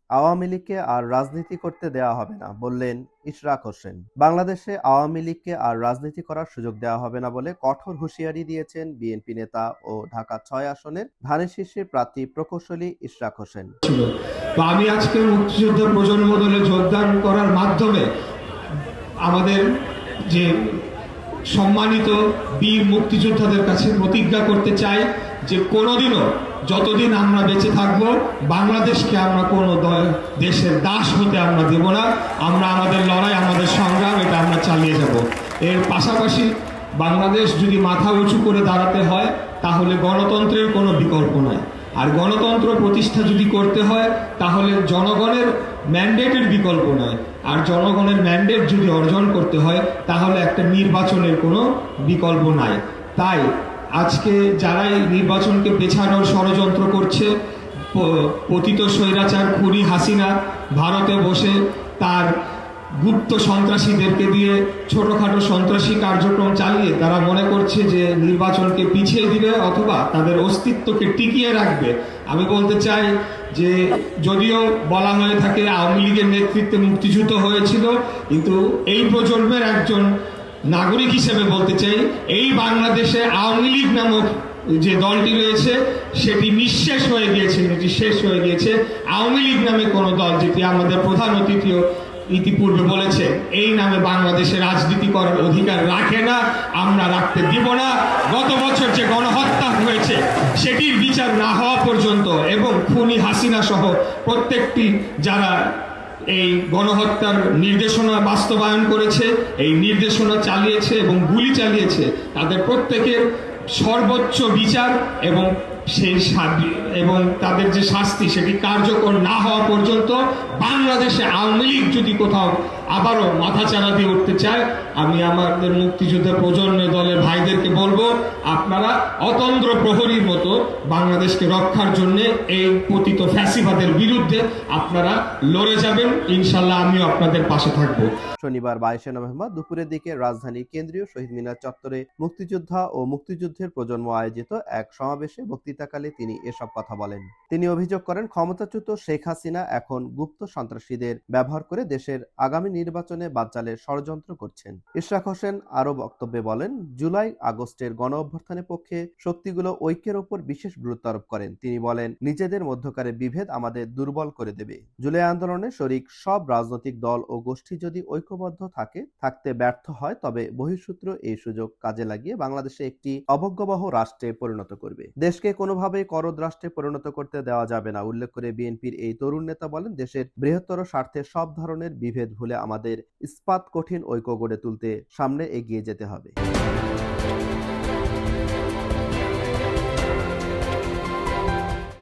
আওয়ামী লীগকে আর রাজনীতি করতে দেওয়া হবে না, বললেন ইশরাক হোসেন। বাংলাদেশে আওয়ামী লীগকে আর রাজনীতি করার সুযোগ দেওয়া হবে না বলে কঠোর হুঁশিয়ারি দিয়েছেন বিএনপি নেতা ও ঢাকা ৬ আসনের ধানের শীর্ষের প্রার্থী প্রকৌশলী ইশরাক হোসেন। আমি আজকে মুক্তিযুদ্ধ প্রজন্ম দলে যোগদান করার মাধ্যমে আমাদের যে সম্মানিত বীর মুক্তিযোদ্ধাদের কাছে প্রতিজ্ঞা করতে চাই যে কোনোদিনও, যতদিন আমরা বেঁচে থাকব, বাংলাদেশকে আমরা কোনো দেশের দাস হতে আমরা দেব না। আমরা আমাদের লড়াই, আমাদের সংগ্রাম, এটা আমরা চালিয়ে যাব। এর পাশাপাশি বাংলাদেশ যদি মাথা উঁচু করে দাঁড়াতে হয়, তাহলে গণতন্ত্রের কোনো বিকল্প নাই। আর গণতন্ত্র প্রতিষ্ঠা যদি করতে হয়, তাহলে জনগণের ম্যান্ডেটের বিকল্প নয়। আর জনগণের ম্যান্ডেট যদি অর্জন করতে হয়, তাহলে একটা নির্বাচনের কোনো বিকল্প নাই। তাই আজকে যারাই নির্বাচনকে পেছানোর ষড়যন্ত্র করছে, পতিত স্বৈরাচার খুনি হাসিনা ভারতে বসে তার গুপ্ত সন্ত্রাসীদেরকে দিয়ে ছোটখাটো সন্ত্রাসী কার্যক্রম চালিয়ে তারা মনে করছে যে নির্বাচনকে পিছিয়ে দিবে অথবা তাদের অস্তিত্বকে টিকিয়ে রাখবে। আমি বলতে চাই যে যদিও বলা হয়ে থাকে আওয়ামী লীগের নেতৃত্বে মুক্তিযুদ্ধ হয়েছিল, কিন্তু এই প্রজন্মের একজন নাগরিক হিসেবে বলতে চাই, এই বাংলাদেশে আওয়ামী লীগ নামক যে দলটি রয়েছে সেটি নিঃশেষ হয়ে গিয়েছে, এটি শেষ হয়ে গিয়েছে। আওয়ামী লীগ নামে কোনো দল, যেটি আমাদের প্রধান অতিথিও ইতিপূর্বে বলেছে, এই নামে বাংলাদেশে রাজনীতি করার অধিকার রাখে না, আমরা রাখতে দিব না। গত বছর যে গণহত্যা হয়েছে সেটির বিচার না হওয়া পর্যন্ত এবং খুনি হাসিনা সহ প্রত্যেকটি যারা এই গণহত্যার নির্দেশনা বাস্তবায়ন করেছে, এই নির্দেশনা চালিয়েছে এবং গুলি চালিয়েছে, তাদের প্রত্যেকের সর্বোচ্চ বিচার এবং এবং তাদের যে শাস্তি সেটি কার্যকর না হওয়া পর্যন্ত বাংলাদেশে আওয়ামী লীগ যদি কোথাও আবারও মাথাচাড়া দিয়ে উঠতে চায়, আমি আমাদের মুক্তিযুদ্ধের প্রজন্ম দলের ভাইদেরকে বলবো, আপনারা অতন্দ্র প্রহরীর মতো বাংলাদেশকে রক্ষার জন্য এই পতিত ফ্যাসিবাদের বিরুদ্ধে আপনারা লড়ে যাবেন। ইনশাল্লাহ আমিও আপনাদের পাশে থাকবো। শনিবার 22 নভেম্বর দুপুরের দিকে রাজধানীর কেন্দ্রীয় শহীদ মিনার চত্বরে মুক্তিযোদ্ধা ও মুক্তিযুদ্ধের প্রজন্ম আয়োজিত এক সমাবেশে বক্তৃতাকালে তিনি এসব কথা বলেন। তিনি অভিযোগ করেন, ক্ষমতাচ্যুত শেখ হাসিনা এখন গুপ্ত সন্ত্রাসীদের ব্যবহার করে দেশের আগামী নির্বাচনে বানচালের ষড়যন্ত্র করছেন। ইশরাক হোসেন আরো বক্তব্যে বলেন, জুলাই আগস্টের গণ অভ্যুত্থানের পক্ষে শক্তিগুলো ঐক্যের ওপর বিশেষ গুরুত্ব আরোপ করেন। তিনি বলেন, নিজেদের মধ্যকারে বিভেদ আমাদের দুর্বল করে দেবে। জুলাই আন্দোলনে শরিক সব রাজনৈতিক দল ও গোষ্ঠী যদি ঐক্যবদ্ধ থাকতে ব্যর্থ হয়, তবে বহিঃশত্রু এই সুযোগ কাজে লাগিয়ে বাংলাদেশে একটি অবজ্ঞাবহ রাষ্ট্রে পরিণত করবে। দেশকে কোনোভাবেই করদ রাষ্ট্রে পরিণত করতে দেওয়া যাবে না। উল্লেখ করে বিএনপির এই তরুণ নেতা বলেন, দেশের বৃহত্তর স্বার্থে সব ধরনের বিভেদ ভুলে আমাদের ইস্পাত কঠিন ঐক্য গড়ে তুলতে সামনে এগিয়ে যেতে হবে।